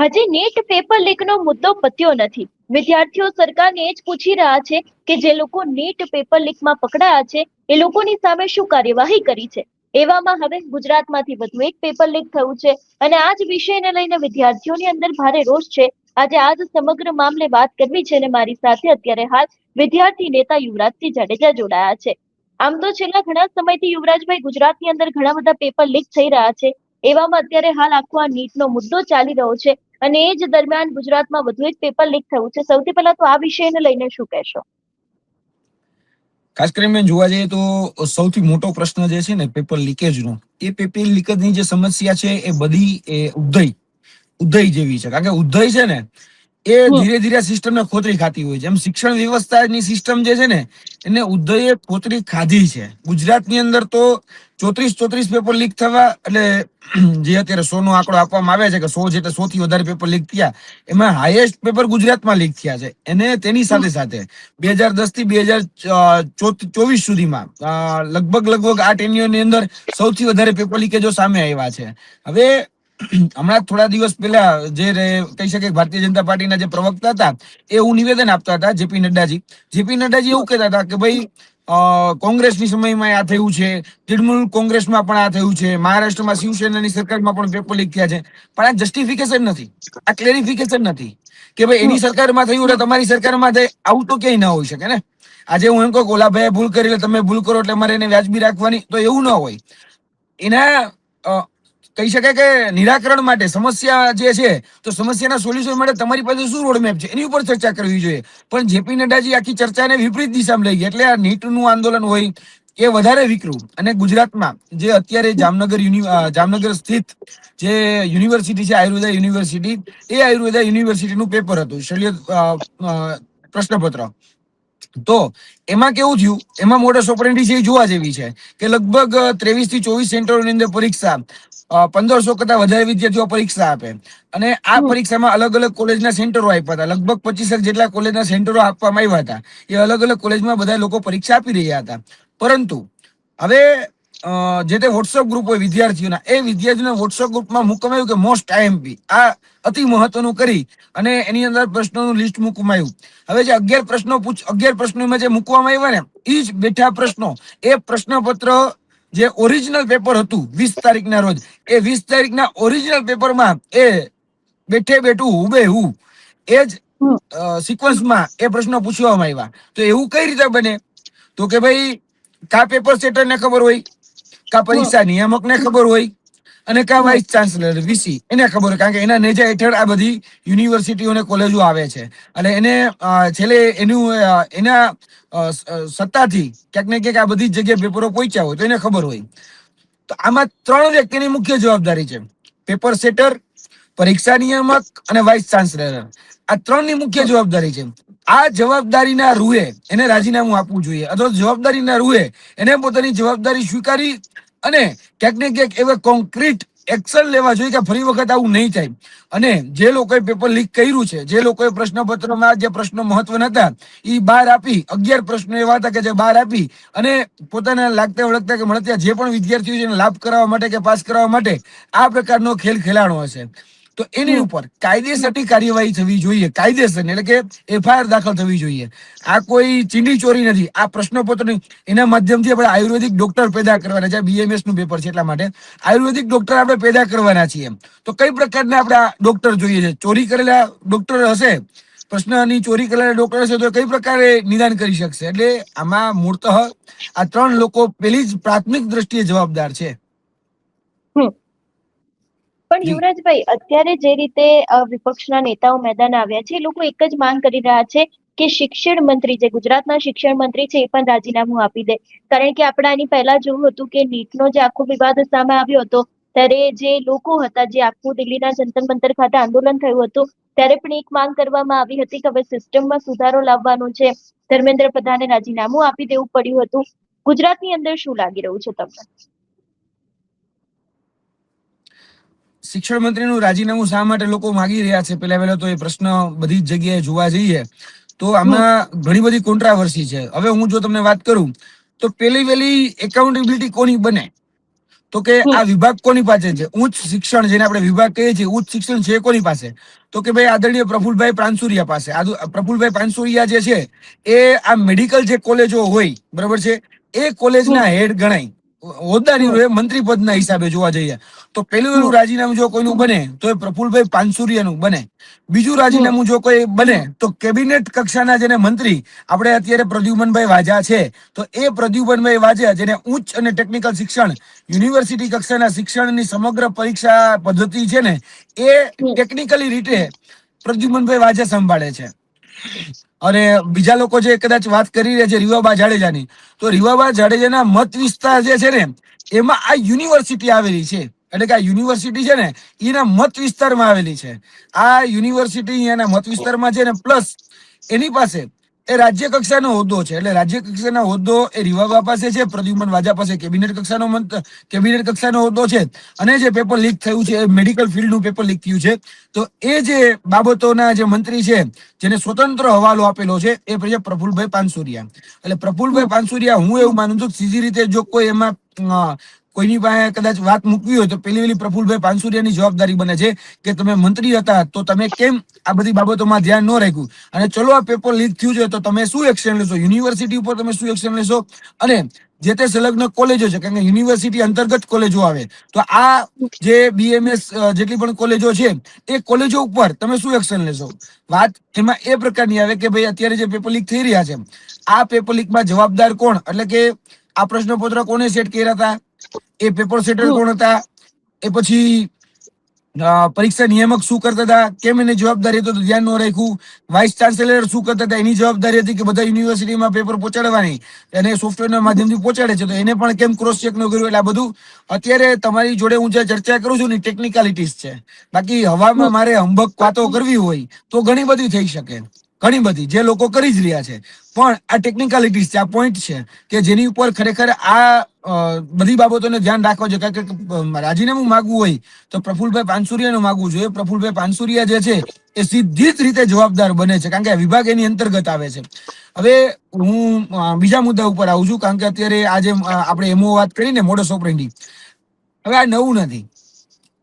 હજી NEET paper લીકનો મુદ્દો પત્યો નથી. વિદ્યાર્થીઓ સરકારને એ જ પૂછી રહ્યા છે કે જે લોકો નીટ પેપર લીકમાં પકડાયા છે એ લોકોની સામે શું કાર્યવાહી કરી છે. એવામાં હવે ગુજરાતમાંથી વધુ એક પેપર લીક થયું છે અને આ જ વિષયને લઈને વિદ્યાર્થીઓની અંદર ભારે રોષ છે. આજે આ જ સમગ્ર મામલે વાત કરવી છે અને મારી સાથે અત્યારે હાલ વિદ્યાર્થી નેતા યુવરાજસિંહ જાડેજા જોડાયા છે. આમ તો છેલ્લા ઘણા સમયથી યુવરાજભાઈ ગુજરાતની અંદર ઘણા બધા પેપર લીક થઈ રહ્યા છે. એવામાં અત્યારે હાલ આખો આ નીટનો મુદ્દો ચાલી રહ્યો છે અને એ જ દરમિયાન ગુજરાતમાં વધુ એક પેપર લીક થયું છે. સૌથી પહેલા તો આ વિષયને લઈને શું કહેશો? ખાસ કરીને જોવા જઈએ તો સૌથી મોટો પ્રશ્ન જે છે ને પેપર લીકેજનો, એ પેપર લીકેજની જે સમસ્યા છે એ બધી ઉદય જેવી છે. કારણ કે ઉદય છે ને એ ધીરે ધીરે સિસ્ટમને ખોતરી ખાતી હોય છે. એમ શિક્ષણ વ્યવસ્થાની સિસ્ટમ જે છે ને એને ઉદયે ખોતરી ખાધી છે. ગુજરાતની અંદર તો 34 પેપર લીક થવા, એટલે જે અત્યારે 100 નો આંકડો આપવામાં આવે છે કે 100 જેટલા 100 થી વધારે પેપર લીક થયા, એમાં હાઈએસ્ટ પેપર ગુજરાતમાં લીક થયા છે. એને તેની સાથે સાથે 2010 થી 2024 સુધીમાં લગભગ આ ટેન્યુઅરની અંદર સૌથી વધારે પેપર લીકેજો સામે આવ્યા છે. હવે હમણાં થોડા દિવસ પહેલા જે કહી શકે ભારતીય જનતા પાર્ટીના જે પ્રવક્તા હતા એ એવું નિવેદન આપતા હતા, જેપી નડ્ડાજી એવું કહેતા હતા કે ભાઈ કોંગ્રેસની સમયમાં આ થયું છે, તૃણમૂલ કોંગ્રેસમાં પણ આ થયું છે, મહારાષ્ટ્રમાં શિવસેનાની સરકારમાં પણ પેપર લીક થયા છે. પણ આ જસ્ટિફિકેશન નથી, આ ક્લેરિફિકેશન નથી કે ભાઈ એની સરકારમાં થયું એટલે તમારી સરકારમાં થાય. આવું તો ક્યાંય ના હોઈ શકે ને. આજે હું એમ કહું ઓલા ભાઈ ભૂલ કરી એટલે તમે ભૂલ કરો એટલે મારે એને વ્યાજબી રાખવાની, તો એવું ના હોય. એના કહી શકાય કે નિરાકરણ માટે સમસ્યા જે છે તો સમસ્યાના સોલ્યુશન માટે તમારી પાસે શું રોડમેપ છે એની ઉપર ચર્ચા કરવી જોઈએ. પણ જેપી નડ્ડાજી આખી ચર્ચાને વિપરીત દિશામાં લઈ ગયા, એટલે આ નીટનું આંદોલન હોય એ વધારે વિકરું. અને ગુજરાતમાં જે અત્યારે જામનગર સ્થિત જે યુનિવર્સિટી છે, આયુર્વેદા યુનિવર્સિટી, એ આયુર્વેદા યુનિવર્સિટીનું પેપર હતું, પ્રશ્નપત્ર. તો એમાં કેવું થયું, એમાં મોડસ ઓપરેન્ડી છે જોવા જેવી છે કે લગભગ 23 થી 24 સેન્ટરોની અંદર પરીક્ષા, 1500 કરતા વધારે વિદ્યાર્થીઓ પરીક્ષા આપે અને આ પરીક્ષામાં અલગ અલગ કોલેજના સેન્ટરો આપ્યા હતા. લગભગ 25 જેટલા કોલેજના સેન્ટરો આપવામાં આવ્યા હતા. એ અલગ અલગ કોલેજમાં બધા લોકો પરીક્ષા આપી રહ્યા હતા. પરંતુ હવે જે તે વોટ્સઅપ ગ્રુપ હોય વિદ્યાર્થીઓના, એ વિદ્યાર્થીઓના વોટ્સઅપ ગ્રુપમાં મૂકવામાં આવ્યું કે મોસ્ટ આઈએમપી, આ અતિ મહત્વનું કરી અને એની અંદર પ્રશ્નોનું લિસ્ટ મૂકવામાં આવ્યું. હવે જે 11 પ્રશ્નોમાં જે મૂકવામાં આવ્યા ને, એ જ બેઠા પ્રશ્નો, એ પ્રશ્નપત્ર જે ઓરિજિનલ પેપર હતું 20 તારીખના રોજ, એ 20 તારીખના ઓરિજિનલ પેપરમાં એ બેઠું હુબેહુ એ જ સિક્વન્સમાં એ પ્રશ્નો પૂછવામાં આવ્યા. તો એવું કઈ રીતે બને? તો કે ભાઈ કા પેપર સેટર ને ખબર હોય, કા પરીક્ષા નિયામક ને ખબર હોય, અને કા વાઇસ ચાન્સલર વીસી એને ખબર હોય. કારણ કે એના નેજા હેઠળ આ બધી યુનિવર્સિટીઓ અને કોલેજો આવે છે અને એને છેલ્લે એના સત્તાથી ક્યાંક ને ક્યાંક આ બધી જગ્યાએ પેપરો પહોંચ્યા હોય તો એને ખબર હોય. તો આમાં 3 વ્યક્તિની મુખ્ય જવાબદારી છે: પેપર સેટર, પરીક્ષા નિયામક અને વાઇસ ચાન્સલર. આ 3ની મુખ્ય જવાબદારી છે. આ જવાબદારીના રૂએ એને રાજીનામું આપવું જોઈએ, અથવા જવાબદારીના રૂએ એને પોતાની જવાબદારી સ્વીકારી અને ક્યાંક ને ક્યાંક એવા કોન્ક્રીટ એક્શન લેવા જોઈએ કે ફરી વખત આવું નહીં થાય. અને જે લોકોએ પેપર લીક કર્યું છે, જે લોકોએ પ્રશ્નપત્રમાં જે પ્રશ્નો મહત્વના હતા એ બહાર આપી, 11 પ્રશ્નો એવા હતા કે જે બહાર આપી અને પોતાના લાગતા વળગતા કે મળતા જે પણ વિદ્યાર્થીઓ છે એને લાભ કરાવવા માટે કે પાસ કરાવવા માટે આ પ્રકારનો ખેલ ખેલાણો હશે, તો એની ઉપર કાયદેસરની કાર્યવાહી થવી જોઈએ. કાયદેસર એટલે કે એફઆઈઆર દાખલ થવી જોઈએ. આ કોઈ ચીંડી ચોરી નથી. આ પ્રશ્નપત્ર એના માધ્યમથી આપણે આયુર્વેદિક ડોક્ટર પેદા કરવાના છે. બીએમએસ નું પેપર છે એટલા માટે આયુર્વેદિક ડોક્ટર આપણે પેદા કરવાના છીએ. તો કઈ પ્રકારના આપણે ડોક્ટર જોઈએ છે? ચોરી કરેલા ડોક્ટર હશે, પ્રશ્નની ચોરી કરેલા ડોક્ટર હશે તો કઈ પ્રકારે નિદાન કરી શકશે? એટલે આમાં મૂળતઃ આ 3 લોકો પેલી જ પ્રાથમિક દ્રષ્ટિએ જવાબદાર છે. પણ યુવરાજભાઈ, અત્યારે જે રીતે વિપક્ષના નેતાઓ મેદાન આવ્યા છે, એ લોકો એક જ માંગ કરી રહ્યા છે કે શિક્ષણ મંત્રી, જે ગુજરાતના શિક્ષણ મંત્રી છે, એ પણ રાજીનામું આપી દે. કારણ કે આપણે આની પહેલા જોયું હતું કે નીટનો જે આખો વિવાદ સામે આવ્યો હતો, ત્યારે જે લોકો હતા, જે આખું દિલ્હીના જંતર મંતર ખાતે આંદોલન થયું હતું, ત્યારે પણ એક માંગ કરવામાં આવી હતી કે હવે સિસ્ટમમાં સુધારો લાવવાનો છે. ધર્મેન્દ્ર પ્રધાને રાજીનામું આપી દેવું પડ્યું હતું. ગુજરાતની અંદર શું લાગી રહ્યું છે તમને? શિક્ષણ મંત્રીનું રાજીનામું શા માટે લોકો માંગી રહ્યા છે? પહેલા તો એ પ્રશ્ન બધી જ જગ્યાએ જોવા જઈએ તો આમાં ઘણી બધી કોન્ટ્રાવર્સી છે. હવે હું જો તમને વાત કરું તો પેલી એકાઉન્ટેબિલિટી કોની બને? તો કે આ વિભાગ કોની પાસે છે? ઉચ્ચ શિક્ષણ જેને આપણે વિભાગ કહીએ છીએ, ઉચ્ચ શિક્ષણ છે કોની પાસે? તો કે ભાઈ આદરણીય પ્રફુલભાઈ પાનસુરિયા પાસે. પ્રફુલભાઈ પાનસુરિયા જે છે એ આ મેડિકલ જે કોલેજો હોય, બરાબર છે, એ કોલેજના હેડ ગણાય. હોદ્દાની મંત્રી પદના હિસાબે જોવા જઈએ તો પેલું રાજીનામું જો કોઈનું બને તો એ પ્રફુલભાઈ પાનસુરિયાનું બને. બીજું રાજીનામું જો કોઈ બને તો કેબિનેટ કક્ષાના જેને મંત્રી આપણે અત્યારે પ્રદ્યુમનભાઈ વાજા છે, તો એ પ્રદ્યુમનભાઈ વાજા જેને ઉચ્ચ અને ટેકનિકલ શિક્ષણ યુનિવર્સિટી કક્ષાના શિક્ષણની સમગ્ર પરીક્ષા પદ્ધતિ છે ને એ ટેકનિકલી રીતે પ્રદ્યુમનભાઈ વાજા સંભાળે છે. અને બીજા લોકો જે કદાચ વાત કરી રહ્યા છે રીવાબા જાડેજાની, તો રીવાબા જાડેજાના મત વિસ્તાર જે છે ને એમાં આ યુનિવર્સિટી આવેલી છે. એટલે કે આ યુનિવર્સિટી છે ને એના મત વિસ્તારમાં આવેલી છે. આ યુનિવર્સિટી એના મત વિસ્તારમાં છે ને પ્લસ એની પાસે એ રાજ્ય કક્ષાનો હોદ્દો છે. એટલે રાજ્ય કક્ષાનો હોદ્દો એ રીવાબા પાસે છે, પ્રદ્યુમન વાજા પાસે કેબિનેટ કક્ષાનો હોદ્દો છે. અને જે પેપર લીક થયું છે એ મેડિકલ ફિલ્ડનું પેપર લીક થયું છે, તો એ જે બાબતોના જે મંત્રી છે જેને સ્વતંત્ર હવાલો આપેલો છે એ છે પ્રફુલભાઈ પાનસુરિયા. એટલે પ્રફુલભાઈ પાનસુરિયા, હું એવું માનું છું સીધી રીતે જો કોઈ એમાં કોઈની પાસે કદાચ વાત મૂકવી હોય તો પેલી પ્રફુલભાઈ પાનસુરિયાની જવાબદારી બને છે કે તમે મંત્રી હતા તો તમે કેમ આ બધી બાબતોમાં ધ્યાન ન રાખ્યું, અને ચલો આ પેપર લીક થયું છે તો તમે શું એક્શન લેશો, યુનિવર્સિટી ઉપર તમે શું એક્શન લેશો, અને જે તે સંલગ્ન કોલેજો છે, કારણ કે યુનિવર્સિટી અંતર્ગત કોલેજો આવે, તો આ જે BMS જેટલી પણ કોલેજો છે એ કોલેજો ઉપર તમે શું એક્શન લેશો. વાત એમાં એ પ્રકારની આવે કે ભાઈ અત્યારે જે પેપર લીક થઈ રહ્યા છે આ પેપર લીકમાં જવાબદાર કોણ, એટલે કે આ પ્રશ્નપત્ર કોને સેટ કર્યા હતા, એ પેપર સેટર કોણ હતા, એ પછી પરીક્ષા નિયામક શું કરતા હતા, કેમ એની જવાબદારી હતો તો ધ્યાન ન રાખ્યું, વાઇસ ચાન્સેલર શું કરતા હતા એની જવાબદારી હતી કે બધા યુનિવર્સિટીમાં પેપર પહોંચાડવાની અને સોફ્ટવેરના માધ્યમથી પહોંચાડે છે તો એને પણ કેમ ક્રોસ ચેક ન કર્યું. એટલે આ બધું અત્યારે તમારી જોડે હું જે ચર્ચા કરું છું ને ટેકનિકાલિટીઝ છે. બાકી હવામાં મારે હંબક વાતો કરવી હોય તો ઘણી બધી થઈ શકે, ઘણી બધી જે લોકો કરી જ રહ્યા છે, પણ આ ટેકનિકાલિટીઝ છે, આ પોઈન્ટ છે કે જેની ઉપર ખરેખર આ બધી બાબતોને ધ્યાન રાખવા જોઈએ. કારણ કે રાજીનામું માગવું હોય તો પ્રફુલભાઈ પાનસુરિયાનું માગવું જોઈએ. પ્રફુલભાઈ પાનસુરિયા જે છે એ સીધી જ રીતે જવાબદાર બને છે કારણ કે આ વિભાગ એની અંતર્ગત આવે છે. હવે હું બીજા મુદ્દા ઉપર આવું છું, કારણ કે અત્યારે આજે આપણે એમો વાત કરીને મોડસ ઓપરેન્ડી, હવે આ નવું નથી.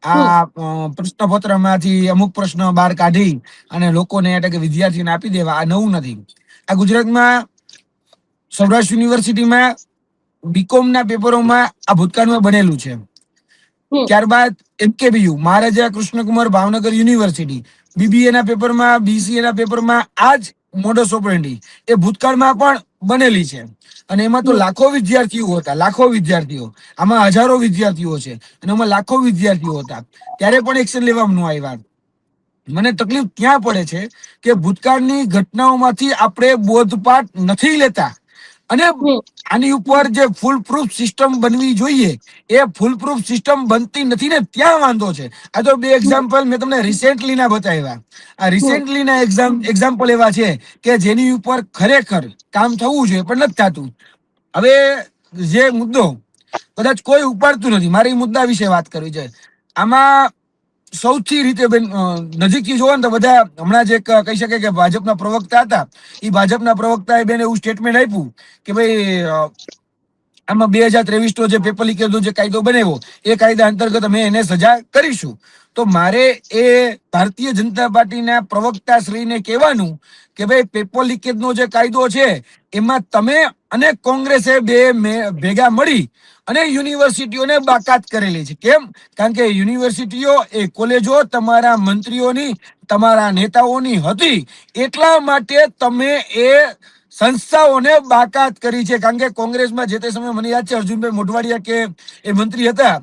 આ પ્રશ્નપત્રમાંથી અમુક પ્રશ્ન બહાર કાઢી અને લોકોને એટલે કે વિદ્યાર્થીઓને આપી દેવા, આ નવું નથી. આ ગુજરાતમાં સૌરાષ્ટ્ર યુનિવર્સિટીમાં બીકોમ ના પેપરોમાં આ ભૂતકાળમાં બનેલું છે. ત્યારબાદ MKBU મહારાજા કૃષ્ણકુમાર ભાવનગર યુનિવર્સિટી BBA ના પેપરમાં, BCA ના પેપરમાં આ જ મોડસ ઓપરેન્ડી એ ભૂતકાળમાં પણ બનેલી છે. અને એમાં તો લાખો વિદ્યાર્થીઓ હતા, લાખો વિદ્યાર્થીઓ, આમાં હજારો વિદ્યાર્થીઓ છે અને એમાં લાખો વિદ્યાર્થીઓ હતા, ત્યારે પણ એક્શન લેવામાં ન આવ્યા. મને તકલીફ ક્યાં પડે છે કે ભૂતકાળની ઘટનાઓમાંથી આપણે બોધપાઠ નથી લેતા અને આની ઉપર જે ફૂલ પ્રૂફ સિસ્ટમ બનવી જોઈએ એ ફૂલ પ્રૂફ સિસ્ટમ બનતી નથી ને ત્યાં વાંધો છે. આ તો બે એક્ઝામ્પલ મેં તમને રિસેન્ટલી ના બતાવ્યા. આ રિસેન્ટલી ના એક્ઝામ્પલ એવા છે કે જેની ઉપર ખરેખર કામ થવું જોઈએ પણ નથી થતું. હવે જે મુદ્દો કદાચ કોઈ ઉપાડતું નથી, મારી મુદ્દા વિશે વાત કરવી છે. આમાં સૌથી રીતે બેન નજીકથી જોવો ને તો બધા હમણાં જે કહી શકે કે ભાજપના પ્રવક્તા હતા, એ ભાજપના પ્રવક્તાએ બેન એવું સ્ટેટમેન્ટ આપ્યું કે ભાઈ આમાં 2023 નો જે પેપર લીકેજનો જે કાયદો બનાવ્યો એ કાયદા અંતર્ગત અમે એને સજા કરીશું. તો મારે એ ભારતીય જનતા પાર્ટીના પ્રવક્તા શ્રીને કહેવાનું કે ભાઈ પેપર લીકેજનો જે કાયદો છે એમાં તમે અને કોંગ્રેસે બે ભેગા મળી અને યુનિવર્સિટીઓને બાકાત કરેલી છે. કેમ? કારણ કે યુનિવર્સિટીઓ એ કોલેજો તમારા મંત્રીઓની, તમારા નેતાઓની હતી, એટલા માટે તમે એ સંસ્થાઓને બાકાત કરી છે. કારણ કે કોંગ્રેસમાં જે તે સમયે મને યાદ છે અર્જુનભાઈ મોઢવાડિયા કે એ મંત્રી હતા,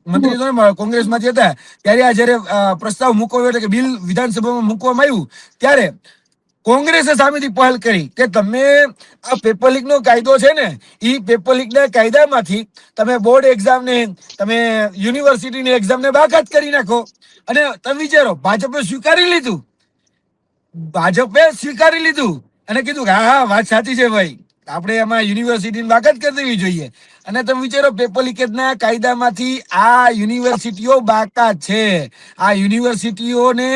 મંત્રી કોંગ્રેસમાંથી હતા, ત્યારે આ જયારે પ્રસ્તાવ મૂકવો એટલે કે બિલ વિધાનસભામાં મૂકવામાં આવ્યું ત્યારે કોંગ્રેસે સામેથી પહેલ કરી કે તમે આ પેપર લીક નો કાયદો છે ને એ પેપર લીક ના કાયદામાંથી તમે બોર્ડ એક્ઝામ ને, તમે યુનિવર્સિટીની એક્ઝામ ને બાકાત કરી નાખો. અને તમે વિચારો ભાજપે સ્વીકારી લીધું, ભાજપે સ્વીકારી લીધું અને કીધું કે હા વાત સાચી છે ભાઈ, આપણે એમાં યુનિવર્સિટીની બાકાત કરી દેવી જોઈએ. અને તમે વિચારો પેપર લીકેજના કાયદામાંથી આ યુનિવર્સિટીઓ બાકાત છે. આ યુનિવર્સિટીઓને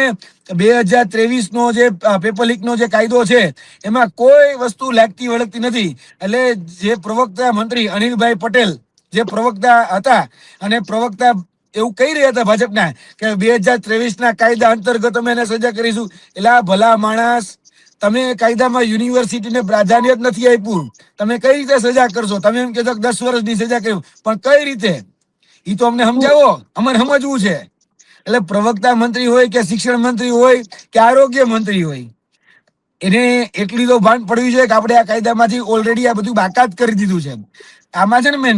2023 નો જે પેપર લીક નો જે કાયદો છે એમાં કોઈ વસ્તુ લાગતી વળગતી નથી. એટલે જે પ્રવક્તા મંત્રી અનિલભાઈ પટેલ જે પ્રવક્તા હતા, અને પ્રવક્તા એવું કહી રહ્યા હતા ભાજપના કે 2023 કાયદા અંતર્ગત અમે એને સજા કરીશું. એટલે આ ભલા માણસ, તમે કાયદામાં યુનિવર્સિટીને પ્રાધાન્ય જ નથી આપ્યું. તમે કઈ રીતે સજા કરશો? તમે એમ કહેશો 10 વર્ષની સજા કર્યું, પણ કઈ રીતે? એ તો અમને સમજાવો, અમારે સમજવું છે. એટલે પ્રવક્તા મંત્રી હોય કે શિક્ષણ મંત્રી હોય કે આરોગ્ય મંત્રી હોય, એને એટલી તો ભાન પડવી જોઈએ કે આપણે આ કાયદામાંથી ઓલરેડી આ બધું બાકાત કરી દીધું છે. આમાં છે ને મેન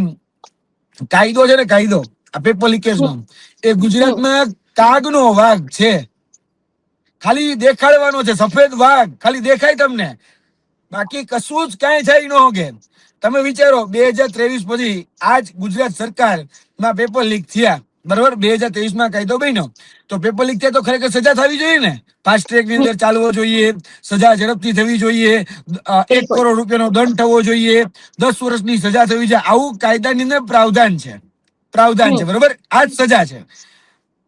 કાયદો છે ને, કાયદો આ પેપર લીકેજ નો, એ ગુજરાતમાં કાગનો વાઘ છે. ખાલી દેખાડવાનો છે, સફેદ વાઘ ખાલી દેખાય તમને, બાકી કશું જ કાંઈ થઈ ન હોગે. તમે વિચારો 2023 પછી આજ ગુજરાત સરકાર ના પેપર લીક થયા, બરોબર? 2023 કાયદો બન્યો તો પેપર લીક થયા તો ખરેખર સજા થવી જોઈએ ને, ફાસ્ટ ટ્રેક ની અંદર ચાલવો જોઈએ, સજા ઝડપથી થવી જોઈએ, 1 કરોડ રૂપિયાનો દંડ થવો જોઈએ, 10 વર્ષની સજા થવી જોઈએ. આવું કાયદાની અંદર પ્રાવધાન છે, બરોબર? આ જ સજા છે.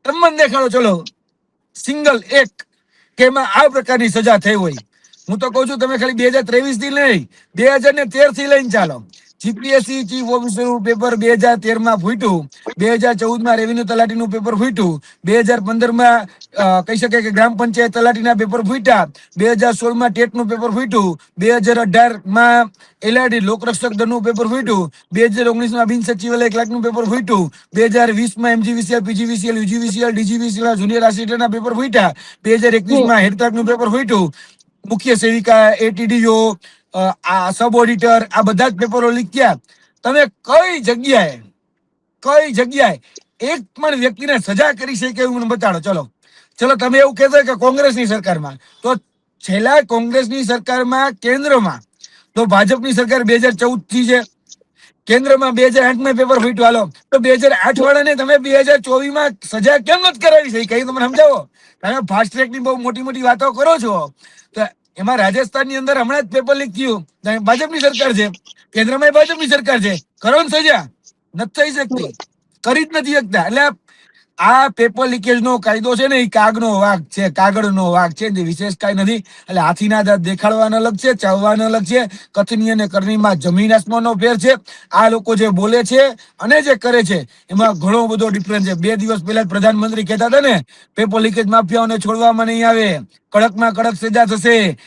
તમે મને દેખાડો ચલો સિંગલ એક કે એમાં આ પ્રકારની સજા થઈ હોય. હું તો કઉ છું તમે ખાલી 2023 થી નહીં, 2013 થી લઈને ચાલો. જીપીએસસી ચીફ ઓફિસર નું પેપર 2013 ફૂટ્યું, 2014 રેવન્યુ તલાટીનું પેપર ફૂટ્યું, 2015 કહી શકાય કે ગ્રામ પંચાયત તલાટીના પેપર ફૂટ્યા, 2016 ટેટ નું પેપર ફૂટ્યું, 2018 એલઆરડી લોકરક્ષક દળનું પેપર ફૂટ્યું, 2019 બિન સચિવાલય ક્લાર્કનું પેપર ફૂટ્યું, 2020 MGVCL, PGVCL, UGVCL, DGVCL junior આસિસ્ટન્ટના પેપર ફૂટ્યા, 2021 હેડ ક્લાર્કનું પેપર ફૂટ્યું, મુખ્ય સેવિકા, એટીડીઓ, આ સબ ઓડિટર, આ બધા જ પેપરો લીક થયા. તમે કઈ જગ્યાએ એક પણ વ્યક્તિને સજા કરી છે કે એવું મને બતાડો. ચલો તમે એવું કહેતો કે કોંગ્રેસની સરકારમાં, તો છેલ્લા કોંગ્રેસની સરકારમાં કેન્દ્રમાં તો ભાજપની સરકાર 2014 થી છે, કેન્દ્રમાં 2008 પેપર ફૂટ્યું. હાલો તો 2008 વાળાને તમે 2024 સજા કેમ નથી કરાવી છે, કઈ તમને સમજાવો. તમે ફાસ્ટ ટ્રેક ની બહુ મોટી મોટી વાતો કરો છો, તો એમાં રાજસ્થાનની અંદર હમણાં જ પેપર લીક થયું, ભાજપની સરકાર છે, કેન્દ્રમાં ભાજપની સરકાર છે, કરો ને સજા? નથી થઈ શકતી, કરી જ નથી શકતા. એટલે આ પેપર લીકેજ નો કાયદો છે ને, એ કાગનો વાઘ છે, કાગળનો વાઘ છે, જે વિશેષ કઈ નથી. એટલે હાથીના દાંત દેખાડવાના અલગ છે, ચાવવાના અલગ છે. કથની અને કરણીમાં જમીન આસમાનનો ફેર છે. આ લોકો જે બોલે છે અને જે કરે છે એમાં ઘણો બધો ડિફરન્સ છે. 2 દિવસ પહેલા પ્રધાનમંત્રી કહેતા હતા ને, પેપર લીકેજ માફિયાઓને છોડવામાં નહીં આવે, કડકમાં કડક સજા થશે,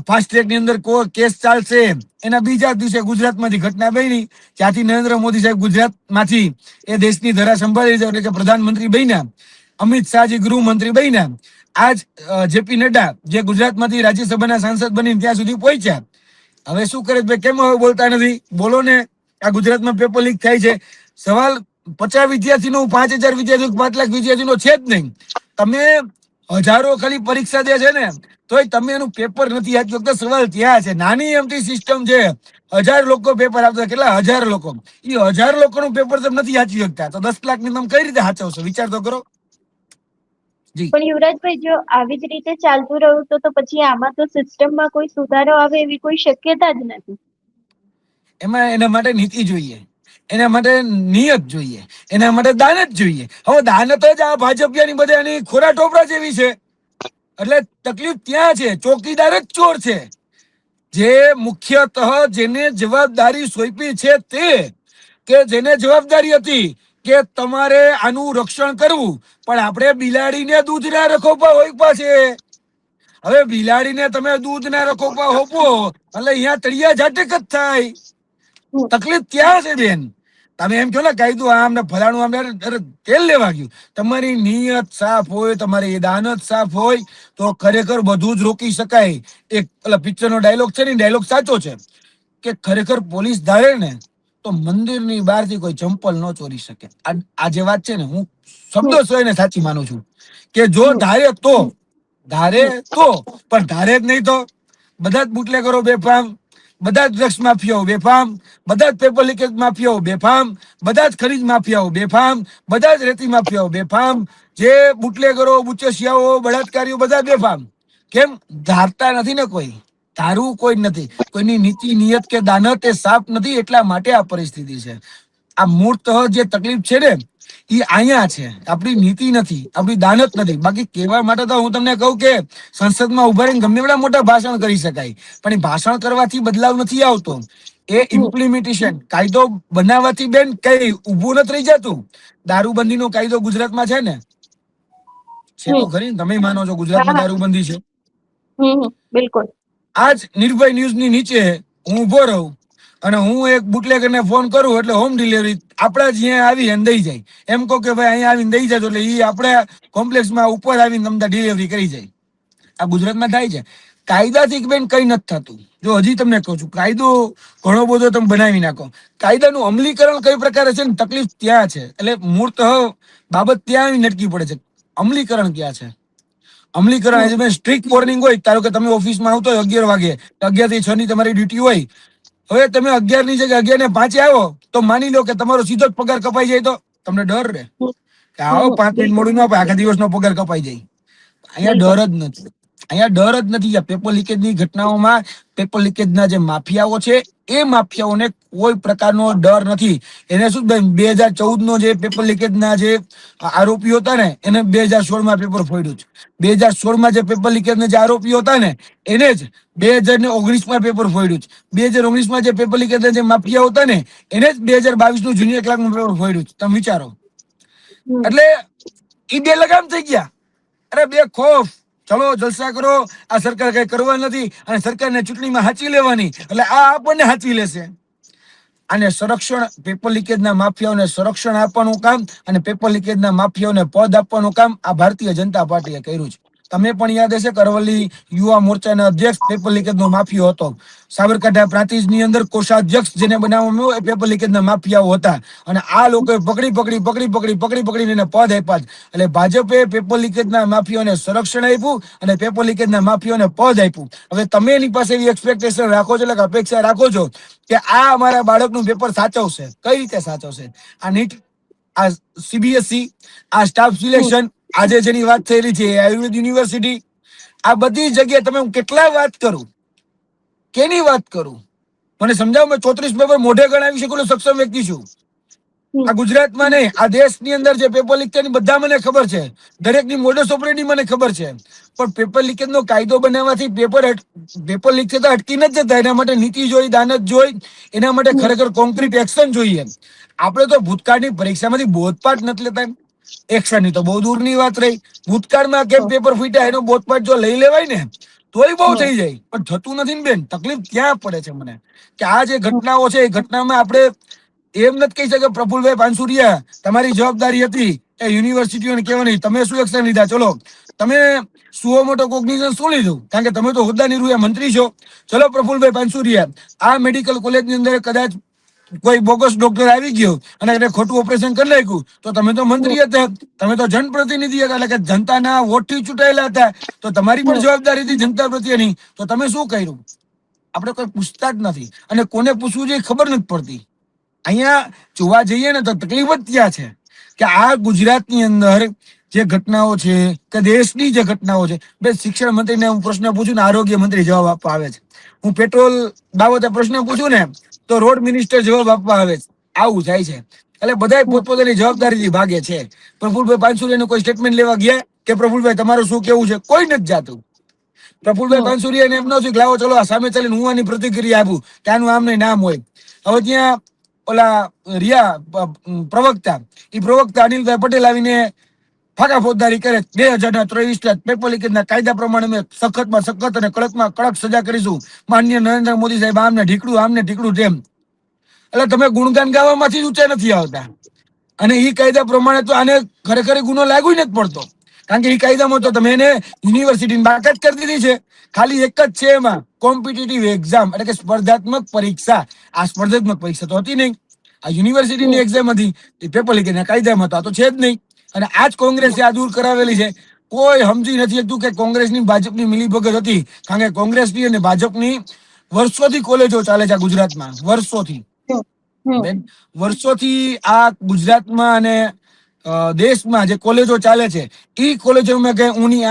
ફાસ્ટ ટ્રેક ની અંદર કેસ ચાલશે. એના બીજા દિવસે ગુજરાતમાંથી ઘટના બની, ત્યાંથી નરેન્દ્ર મોદી સાહેબ ગુજરાતમાંથી એ દેશની ધરા સંભાળી છે, એટલે કે પ્રધાનમંત્રી બન્યા. અમિત શાહજી ગૃહમંત્રી બન્યા. આજ જેપી નડ્ડા જે ગુજરાતમાંથી રાજ્યસભાના સાંસદ બની ત્યાં સુધી પહોંચ્યા. હવે શું કરે ભાઈ, કેમ હવે બોલતા નથી? બોલો ને. આ ગુજરાતમાં પેપર લીક થાય છે, સવાલ 50 વિદ્યાર્થીનો, 5000 વિદ્યાર્થીનો, 5 લાખ વિદ્યાર્થીનો છે જ નહીં. તમે હજારો ખાલી પરીક્ષા દે છે ને, તોય તમે એનું પેપર નથી આપી શકતા. સવાલ ત્યાં છે. નાની એમથી સિસ્ટમ છે, 1000 લોકો પેપર આપતા, કેટલા 1000 લોકો, એ 1000 લોકોનું પેપર તમે નથી સાચવી શકતા, તો 10 લાખ ની તમે કઈ રીતે સાચવશો? વિચાર તો કરો. પણ યુવરાજભાઈ, જો આવી જ રીતે ચાલતું રહ્યું તો પછી આમાં તો સિસ્ટમમાં કોઈ સુધારો આવે એવી કોઈ શક્યતા જ નથી. એના માટે નીતિ જોઈએ, એના માટે નિયત જોઈએ, એના માટે દાનત જોઈએ. હવે દાનત જ આ ભાજપિયાની બધાની ખોરા ટોપરા જેવી છે. એટલે તકલીફ ત્યાં છે, ચોકીદાર જ ચોર છે. જે મુખ્યતઃ જેને જવાબદારી સોંપી છે, તે કે જેને જવાબદારી હતી કે તમારે આનું રક્ષણ કરવું, પણ આપણે બિલાડીને દૂધ ના રખોપા હોય પાસે. હવે બિલાડીને તમે દૂધ ના રખોપા હોપો એટલે અહીંયા તળિયા ઝાટક જ થાય. તકલીફ ત્યાં છે બેન. તમે એમ કહો ને કાયદો આમ ને ફલાણું આમ, તેલ લેવા ગયું. તમારી નિયત સાફ હોય, તમારી દાનત સાફ હોય તો ખરેખર બધું જ રોકી શકાય. એક પેલા પિક્ચર નો ડાયલોગ છે ને, ડાયલોગ સાચો છે કે ખરેખર પોલીસ ધારે ને તો મંદિરની બહારથી કોઈ ચંપલ ન ચોરી શકે. આ જે વાત છે ને, હું શબ્દો સહીને સાચી માનું છું કે જો ધારે તો, પણ ધારે જ નહીં તો બધા જ બુટલેગરો બેફામ, બધા જ ડ્રગ્સ માફિયાઓ બેફામ, બધા જ પેપર લીકેજ માફિયાઓ બેફામ, બધા જ ખનીજ માફિયાઓ બેફામ, બધા જ રેતી માફિયાઓ બેફામ, જે બુટલેગરો, બુચસિયાઓ, બળાત્કારીઓ બધા બેફામ. કેમ? ધારતા નથી ને કોઈ, ધારવું કોઈ નથી, કોઈની નીતિ નિયત કે દાનત એ સાફ નથી, એટલા માટે આ પરિસ્થિતિ છે. આ મૂળતઃ જે તકલીફ છે ને, એ અહીંયા છે. આપણી નીતિ નથી, આપણી દાનત નથી. બાકી કહેવા માટે તો હું તમને કહું કે સંસદમાં ઉભા રહીને ગમે એવડા મોટા ભાષણ કરી શકાય, પણ એ ભાષણ કરવાથી બદલાવ નથી આવતો. એ ઇમ્પ્લિમેન્ટેશન કાયદો બનાવવાથી બેન કઈ ઊભું નથી રહી જતું. દારૂબંધીનો કાયદો ગુજરાતમાં છે ને, છે તો ખરી ને, તમે માનો છો ગુજરાતમાં દારૂબંધી છે? બિલકુલ. આજ નિર્ભય ન્યૂઝ ની નીચે હું ઉભો રહું અને હું એક બુટલેગરને ફોન કરું એટલે હોમ ડિલિવરી આપણા જ્યાં આવી અને દઈ જાય. એમ કહો કે ભાઈ અહીંયા આવીને દઈ જજો એટલે એ આપણે કોમ્પ્લેક્સમાં ઉપર આવીને તમને ડિલિવરી કરી જાય. આ ગુજરાતમાં થાય છે. કાયદાથી બેન કઈ નથી થતું. જો હજી તમને કહું છું, કાયદો ઘણો બધો તમે બનાવી નાખો, કાયદાનું અમલીકરણ કઈ પ્રકારે છે ને તકલીફ ત્યાં છે. એટલે મૂર્ત બાબત ત્યાં નટકી પડે છે, અમલીકરણ ક્યાં છે? અમલીકરણ સ્ટ્રિક્ટ વોર્નિંગ હોય, ધારો કે તમે ઓફિસમાં આવતો હોય 11 વાગે, 11 થી 6 ની તમારી ડ્યુટી હોય. હવે તમે 11 ની જગ્યાએ 11 ને 5 આવો તો માની લો કે તમારો સીધો જ પગાર કપાઈ જાય, તો તમને ડર રહે કે આવો 5 મિનિટ મોડું ના આખા દિવસનો પગાર કપાઈ જાય. અહીંયા ડર જ નથી. અહીંયા ડર જ નથી. પેપર લીકેજ ની ઘટનાઓમાં પેપર લીકેજ ના જે માફિયાઓ છે એ માફિયાઓને કોઈ પ્રકારનો ડર નથી. એને શું 2014 નો જે પેપર લીકેજ ના જે આરોપીઓ હતા ને એને 2016 માં પેપર ફોડ્યું છે. 2016 માં જે પેપર લીકેજ ના જે આરોપીઓ હતા ને એને જ 2019 માં પેપર ફોડ્યું છે. 2019 માં જે પેપર લીકેજ ના જે માફિયાઓ હતા ને એને જ 2022 નું જુનિયર ક્લાર્ક નું પેપર ફોડ્યું છે. તમે વિચારો. એટલે ઈ બે લગામ થઈ ગયા. અરે બે ખોફ, ચલો જલસા કરો, આ સરકાર કઈ કરવા નથી અને સરકારને ચૂંટણીમાં હાચી લેવાની એટલે આ આપણને હાચવી લેશે. અને સંરક્ષણ, પેપર લીકેજ ના માફિયાઓને સંરક્ષણ આપવાનું કામ અને પેપર લીકેજ ના માફિયાઓને પદ આપવાનું કામ આ ભારતીય જનતા પાર્ટીએ કર્યું છે. તમે પણ યાદ હશે કે અરવલ્લી યુવા મોરચાના અધ્યક્ષ પેપર લીકેજ નો માફિયો હતો. સાબરકાંઠા પ્રાંતિજ ની અંદર કોષાધ્યક્ષ જેને બનાવવામાં આવ્યો એ પેપર લીકેજ ના માફિયાઓ હતા. અને આ લોકોએ પકડીને એને પદ આપ્યા. એટલે ભાજપે પેપર લીકેજ ના માફિયાઓને સંરક્ષણ આપ્યું અને પેપર લીકેજ ના માફિયાઓને પદ આપ્યું. હવે તમે એની પાસે એવી એક્સપેક્ટેશન રાખો છો, એટલે અપેક્ષા રાખો છો કે આ અમારા બાળકનું પેપર સાચવશે. કઈ રીતે સાચવશે? આ નીટ, આ સીબીએસઈ, આ સ્ટાફ સિલેક્શન, આજે જેની વાત થયેલી છે આયુર્વેદ યુનિવર્સિટી, આ બધી જગ્યાએ તમે હું કેટલા વાત કરું, કેની વાત કરું, મને સમજાવો. મેં 34 પેપર મોઢે ગણાવી શકું સક્ષમ વ્યક્તિ છું. આ ગુજરાતમાં નહીં, આ દેશની અંદર જે પેપર લીક થયા બધા મને ખબર છે. દરેકની મોડસ ઓપરેન્ડી મને ખબર છે. પણ પેપર લીકેજ નો કાયદો બનાવવાથી પેપર લીક થતા અટકી નથી જતા. એના માટે નીતિ જોઈ, દાનત જોઈ, એના માટે ખરેખર કોન્ક્રીટ એક્શન જોઈએ. આપણે તો ભૂતકાળની પરીક્ષામાંથી બોધપાઠ નથી લેતા. એક્શન ની તો બહુ દૂરની વાત રહી. ભૂતકાળમાં કેમ પેપર ફૂટ્યા એનો બોધપાઠ જો લઈ લેવાય ને તોય બહુ થઈ જાય. પણ થતું નથી ને બેન. તકલીફ ક્યાં પડે છે મને કે આ જે ઘટનાઓ છે એ ઘટનામાં આપણે એમ નથી કહી શકે પ્રફુલભાઈ પાનસુરિયા તમારી જવાબદારી હતી એ યુનિવર્સિટીઓને કહેવાની, તમે શું એક્શન લીધા? ચલો તમે સુઓ મોટો કોગ્નિઝન શું લીધું? કારણ કે તમે તો હોદ્દાની રૂએ મંત્રી છો. ચલો પ્રફુલભાઈ પાનસુરિયા, આ મેડિકલ કોલેજ ની અંદર કદાચ કોઈ બોગસ ડોક્ટર આવી ગયો અને એને ખોટું ઓપરેશન કરી નાખ્યું તો તમે તો મંત્રી હતા, તમે તો જનપ્રતિનિધિ હતા, એટલે કે જનતાના વોટ થી ચૂંટાયેલા હતા. તો તમારી પણ જવાબદારી હતી જનતા પ્રત્યેની. તો તમે શું કર્યું? આપણે કોઈ પૂછતા જ નથી. અને કોને પૂછવું જોઈએ ખબર નથી પડતી. અહીંયા જોવા જઈએ ને તો તકલીફ જ ત્યાં છે કે આ ગુજરાતની અંદર જે ઘટનાઓ છે કે દેશની જે ઘટનાઓ છે, બે શિક્ષણ મંત્રીને હું પ્રશ્ન પૂછું ને આરોગ્ય મંત્રી જવાબ આપવા આવે છે. હું પેટ્રોલ બાબતે પ્રશ્ન પૂછું ને તો રોડ મિનિસ્ટર જવાબ આપવા આવે છે. આવું થાય છે. એટલે બધા પોતપોતાની જવાબદારીથી ભાગે છે. પ્રફુલભાઈ પાનસુરિયાનું કોઈ સ્ટેટમેન્ટ લેવા ગયા કે પ્રફુલભાઈ તમારું શું કેવું છે? કોઈ નથી જાતું. પ્રફુલભાઈ પાનસુરિયાને એમ ન થયું કે લાવો ચલો આ સામે ચાલીને હું આની પ્રતિક્રિયા આપું કે આનું આમ નહીં નામ હોય. હવે ત્યાં ઓલા રિયા પ્રવક્તા, એ પ્રવક્તા અનિલભાઈ પટેલ આવીને ફાકા ફોજદારી કરે. 2023 પેપર લીકેજના કાયદા પ્રમાણે અમે સખતમાં સખત અને કડકમાં કડક સજા કરીશું. માનનીય નરેન્દ્ર મોદી સાહેબ આમને ઢીકડું તેમ. એટલે તમે ગુણગાન ગાવામાંથી જ ઊંચા નથી આવતા. અને એ કાયદા પ્રમાણે તો આને ખરેખર ગુનો લાગુ નથી પડતો. કારણ કે એ કાયદામાં તો તમે એને યુનિવર્સિટીની બાકાત કરી દીધી છે. ખાલી એક જ છે એમાં, કોમ્પિટિટિવ એક્ઝામ એટલે કે સ્પર્ધાત્મક પરીક્ષા. આ સ્પર્ધાત્મક પરીક્ષા તો હતી નહીં, આ યુનિવર્સિટીની એક્ઝામ હતી. એ પેપર લીકેજના કાયદામાં તો આ તો છે જ નહીં. અને આ જ કોંગ્રેસે આ દૂર કરાવેલી છે. કોઈ સમજી નથી શકતું કે કોંગ્રેસની ભાજપની મિલીભગત હતી. કારણ કે કોંગ્રેસની અને ભાજપની વર્ષોથી કોલેજો ચાલે છે ગુજરાતમાં, વર્ષોથી. બેન, વર્ષોથી આ ગુજરાતમાં અને દેશમાં જે કોલેજો ચાલે છે એ કોલેજોમાં કઈ ઊની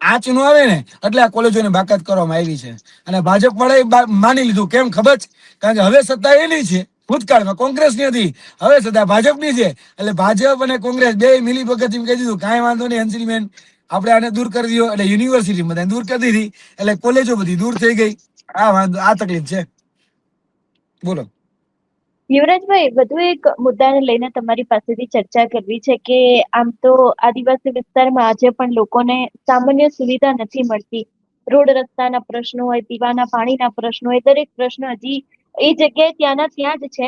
આંચ નો આવે ને એટલે આ કોલેજોને બાકાત કરવામાં આવી છે. અને ભાજપ વાળાએ માની લીધું. કેમ ખબર છે? કારણ કે હવે સત્તા એની છે. ભૂતકાળમાં કોંગ્રેસની હતી, હવે સત્તા ભાજપની છે. એટલે ભાજપ અને કોંગ્રેસ બે મિલી ભગત કહી દીધું કાંઈ વાંધો નહીં હંસરીબેન, આપણે આને દૂર કરી દો. એટલે યુનિવર્સિટી બધા દૂર કરી દીધી. એટલે કોલેજો બધી દૂર થઈ ગઈ. આ વાંધો, આ તકલીફ છે. બોલો. યુવરાજભાઈ, વધુ એક મુદ્દાને લઈને તમારી પાસેથી ચર્ચા કરવી છે કે આમ તો આદિવાસી વિસ્તારમાં આજે પણ લોકોને સામાન્ય સુવિધા નથી મળતી. રોડ રસ્તાના પ્રશ્નો હોય, પીવાના પાણીના પ્રશ્નો હોય, દરેક પ્રશ્ન હજી એ જગ્યાએ ત્યાંના ત્યાં જ છે.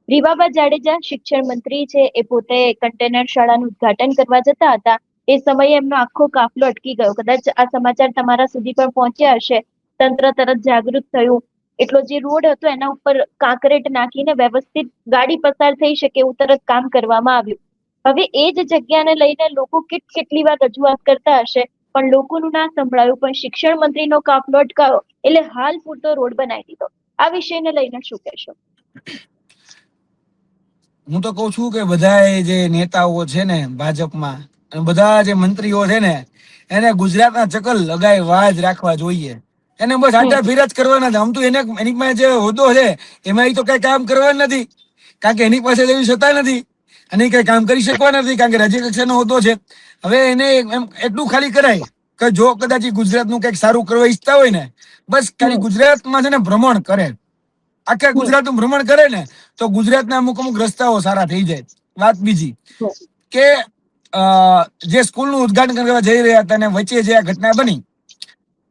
રીવાબા જાડેજા શિક્ષણ મંત્રી છે, એ પોતે કન્ટેનર શાળાનું ઉદ્ઘાટન કરવા જતા હતા. એ સમયે એમનો આખો કાફલો અટકી ગયો. કદાચ આ સમાચાર તમારા સુધી પણ પહોંચ્યા હશે. તંત્ર તરત જાગૃત થયું. એટલો જે રોડ હતો એના ઉપર કાંકરેટ નાખીને વ્યવસ્થિત ગાડી પસાર થઈ શકે એવું તરત કામ કરવામાં આવ્યું. હવે એ જ જગ્યાને લઈને લોકો કેટલી વાર રજૂઆત કરતા હશે, પણ લોકોનું ના સંભળાયું. પણ શિક્ષણ મંત્રીનો કાફલો અટકાયો એટલે હાલ પૂરતો રોડ બનાવી દીધો. આ વિષયને લઈને શું કહેશો? હું તો કઉ છું કે બધા જે નેતાઓ છે ને ભાજપમાં, અને બધા જે મંત્રીઓ છે ને, એને ગુજરાતના ચકલ લગાવ્યા જ રાખવા જોઈએ. એને બસ આટા ફેરા જ કરવાના છે. આમ તો એને એની પાસે જે હોદ્દો છે એમાં એ તો કઈ કામ કરવાનું નથી, કારણ કે એની પાસે એવી સત્તા નથી અને કઈ કામ કરી શકવાના નથી, કારણ કે રાજ્ય કક્ષાનો હોદ્દો છે. હવે એને એમ એટલું ખાલી કરાય કે જો કદાચ ગુજરાતનું કઈક સારું કરવા ઈચ્છતા હોય ને, બસ ખાલી ગુજરાતમાં છે ને ભ્રમણ કરે, આખા ગુજરાતનું ભ્રમણ કરે ને, તો ગુજરાતના અમુક અમુક રસ્તાઓ સારા થઈ જાય. વાત બીજી કે જે સ્કૂલનું ઉદ્ઘાટન કરવા જઈ રહ્યા હતા ને વચ્ચે જે આ ઘટના બની,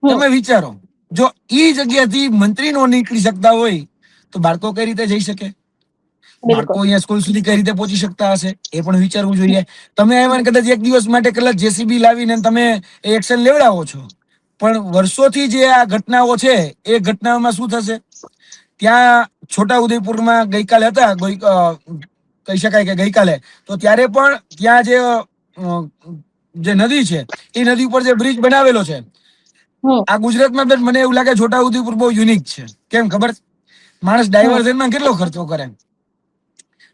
તમે વિચારો, જો ઈ જગ્યાથી મંત્રી નો નીકળી શકતા હોય તો બાળકો કઈ રીતે જઈ શકે? બાળકો અહીંયા સ્કૂલ સુધી કઈ રીતે પહોંચી શકતા હશે? એ પણ વિચારવું જોઈએ. તમે એમાં કદાચ એક દિવસ માટે કદાચ જેસીબી લાવીને તમે એક્શન લેવડાવો છો, પણ વર્ષોથી જે આ ઘટનાઓ છે એ ઘટનાઓમાં શું થશે? ત્યાં છોટાઉદેપુરમાં ગઈકાલે હતા, કહી શકાય કે ગઈકાલે, તો ત્યારે પણ ત્યાં જે નદી છે એ નદી ઉપર જે બ્રિજ બનાવેલો છે, આ ગુજરાતમાં બેન મને એવું લાગે છોટાઉદેપુર બહુ યુનિક છે. કેમ ખબર? માણસ ડાયવર્ઝનમાં કેટલો ખર્ચો કરે.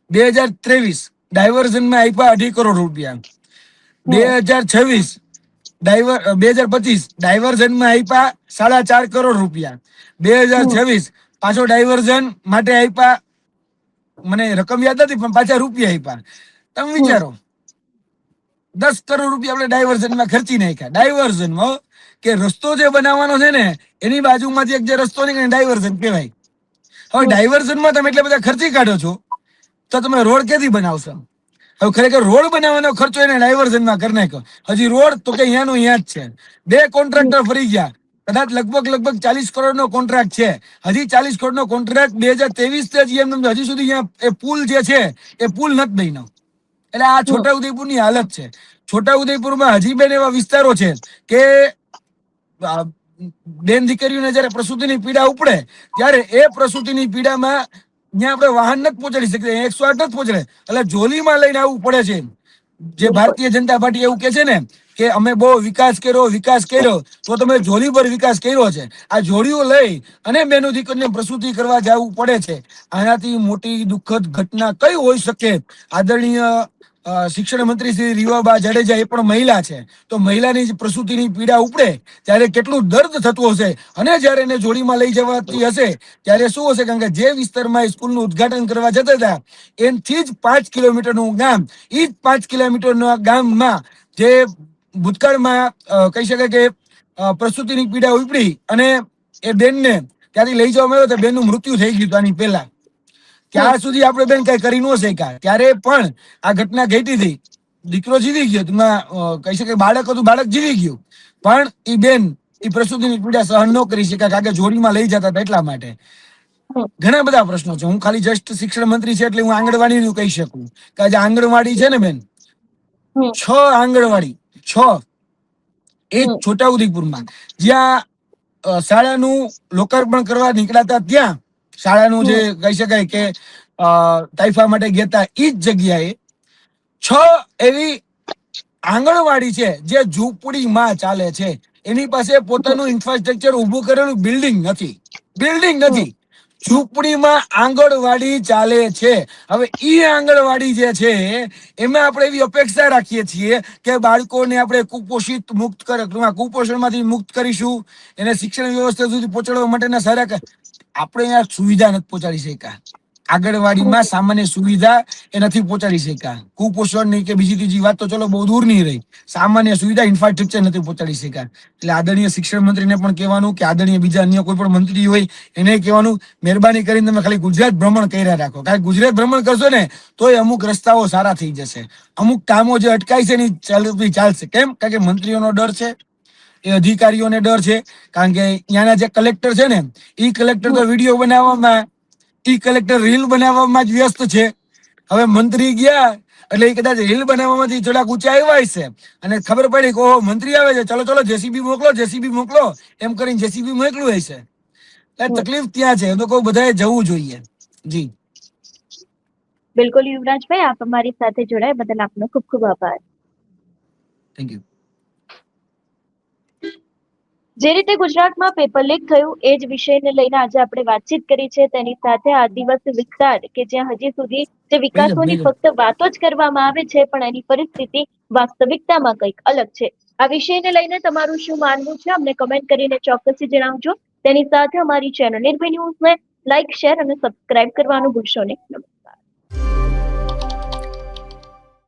2023 ડાયવર્ઝનમાં આપ્યા 2.5 કરોડ રૂપિયા. 2026 2025 ડાયવર્ઝનમાં આપ્યા 4.5 કરોડ રૂપિયા. 2026 પાછો ડાયવર્ઝન માટે આપ્યા, મને રકમ યાદ નથી પણ પાછા રૂપિયા આપ્યા. તમે વિચારો, 10 કરોડ રૂપિયા આપણે ડાયવર્ઝનમાં ખર્ચી નાખ્યા. ડાયવર્ઝનમાં કે રસ્તો જે બનાવવાનો છે ને એની બાજુમાંથી એક જે રસ્તો નીકળે ડાયવર્ઝન કહેવાય. હવે ડાયવર્ઝનમાં તમે એટલે બધા ખર્ચી કાઢો છો તો તમે રોડ ક્યાંથી બનાવશો? હવે ખરેખર રોડ બનાવવાનો ખર્ચો એને ડાયવર્ઝનમાં કરી નાખ્યો. હજી રોડ તો કે અહીંયાનો અહીંયા જ છે. 2 કોન્ટ્રાક્ટર ફરી ગયા, કદાચ લગભગ 40 કરોડ નો કોન્ટ્રાક્ટ છે. હજી 40 કરોડ નો કોન્ટ્રાક્ટ 2023 હજી સુધી અહીંયા એ પુલ જે છે એ પુલ નથી બન્યો. એટલે આ છોટાઉદેપુર ની હાલત છે. છોટાઉદેપુરમાં હજી બેન એવા વિસ્તારો છે કે બેન દીકરીઓને જયારે પ્રસૂતિની પીડા ઉપડે ત્યારે એ પ્રસૂતિની પીડામાં ત્યાં આપણે વાહન નથી પહોંચાડી શકીએ, 108 નથી પહોંચે, એટલે જોલીમાં લઈને આવવું પડે છે. જે ભારતીય જનતા પાર્ટી એવું કે છે ને કે અમે બહુ વિકાસ કર્યો, તો તમે જોલી પર વિકાસ કર્યો છે. આ જોડીઓ લઈ અને બેનો દીકરીને પ્રસૂતિ કરવા જવું પડે છે. આનાથી મોટી દુઃખદ ઘટના કઈ હોઈ શકે? આદરણીય શિક્ષણ મંત્રી શ્રી રીવાબા જાડેજા એ પણ મહિલા છે, તો મહિલાની પ્રસૂતિની પીડા ઉપડે ત્યારે કેટલું દર્દ થતું હશે, અને જયારે એને જોડીમાં લઈ જવાતી હશે ત્યારે શું હશે? કારણ કે જે વિસ્તારમાં સ્કૂલનું ઉદ્ઘાટન કરવા જતા હતા એનથી જ 5 કિલોમીટરનું ગામ, એ જ 5 કિલોમીટરના ગામમાં જે ભૂતકાળમાં કહી શકાય કે પ્રસૂતિની પીડા ઉપડી અને એ બેનને ત્યાંથી લઈ જવામાં આવ્યો તો બેનનું મૃત્યુ થઈ ગયું આની પહેલા. ત્યાં સુધી આપણે બેન કઈ કરી ન શક્યા. ત્યારે પણ આ ઘટના ઘટી હતી, દીકરો જીવી ગયો, તેમાં કહી શકાય બાળક હતું, બાળક જીવી ગયું, પણ એ બેન એ પ્રસૂતિની પીડા સહન ન કરી શક્યા, કારણ કે જોડીમાં લઈ જતા હતા એટલા માટે. ઘણા બધા પ્રશ્નો છે. હું ખાલી જસ્ટ શિક્ષણ મંત્રી છે એટલે હું આંગણવાડી નું કહી શકું કે આજે આંગણવાડી છે ને બેન, 6 આંગણવાડી, 6 એ છોટાઉદેપુરમાં, જ્યાં શાળાનું લોકાર્પણ કરવા નીકળ્યા ત્યાં શાળાનું જે કહી શકાય કે તાઇફા માટે ગયા હતા એ જ જગ્યાએ 6 એવી આંગણવાડી છે જે ઝૂંપડીમાં ચાલે છે. એની પાસે પોતાનું ઇન્ફ્રાસ્ટ્રક્ચર ઉભું કરેલું બિલ્ડિંગ નથી, ઝૂંપડીમાં આંગણવાડી ચાલે છે. હવે ઈ આંગણવાડી જે છે એમાં આપણે એવી અપેક્ષા રાખીએ છીએ કે બાળકોને આપણે કુપોષણમાંથી મુક્ત કરીશું, એને શિક્ષણ વ્યવસ્થા સુધી પહોંચાડવા માટેના સારા આપણે અહીંયા સુવિધા નથી પહોંચાડી શક્યા. આંગણવાડીમાં સામાન્ય સુવિધા એ નથી પહોંચાડી શક્યા. કુપોષણ ની કે બીજી ત્રીજી વાત તો ચલો બહુ દૂર નહીં રહી, સામાન્ય સુવિધા ઇન્ફ્રાસ્ટ્રક્ચર નથી પહોંચાડી શક્યા. એટલે આદરણીય શિક્ષણ મંત્રીને પણ કહેવાનું કે આદરણીય બીજા અન્ય કોઈ પણ મંત્રી હોય એને કહેવાનું, મહેરબાની કરીને તમે ખાલી ગુજરાત ભ્રમણ કર્યા રાખો. કારણ કે ગુજરાત ભ્રમણ કરશો ને તોય અમુક રસ્તાઓ સારા થઈ જશે, અમુક કામો જે અટકાય છે ને ચાલશે. કેમ? કારણ કે મંત્રીઓનો ડર છે, એ અધિકારીઓને ડર છે. કારણ કે ત્યાંના જે કલેક્ટર છે ને એ કલેક્ટર તો વિડીયો બનાવવામાં, ઈ કલેક્ટર રીલ બનાવવામાં જ વ્યસ્ત છે. હવે મંત્રી ગયા એટલે એ કદાચ રીલ બનાવવામાંથી થોડાક ઊંચા આવ્યા છે અને ખબર પડી કે ઓહો મંત્રી આવે છે, ચલો ચલો જેસીબી મોકલો, જેસીબી મોકલો, એમ કરીને જેસીબી મોકલું હશે. એટલે તકલીફ ત્યાં છે, તો કોઈ બધાએ જવું જોઈએ. જી બિલકુલ યુવરાજભાઈ, આપ અમારી સાથે જોડાયા બદલ આપનો ખૂબ ખૂબ આભાર. Thank you. જે રીતે ગુજરાતમાં પેપર લીક થયું એ જ વિષયને લઈને આજે આપણે વાતચીત કરી છે. તેની સાથે આદિવાસી વિસ્તાર કે જ્યાં હજી સુધી જે વિકાસોની ફક્ત વાતો જ કરવામાં આવે છે પણ એની પરિસ્થિતિ વાસ્તવિકતામાં કંઈક અલગ છે. આ વિષયને લઈને તમારું શું માનવું છે અમને કમેન્ટ કરીને ચોક્કસથી જણાવજો. તેની સાથે અમારી ચેનલ નિર્ભય ન્યૂઝને લાઇક, શેર અને સબસ્ક્રાઇબ કરવાનું ભૂલશો નહીં.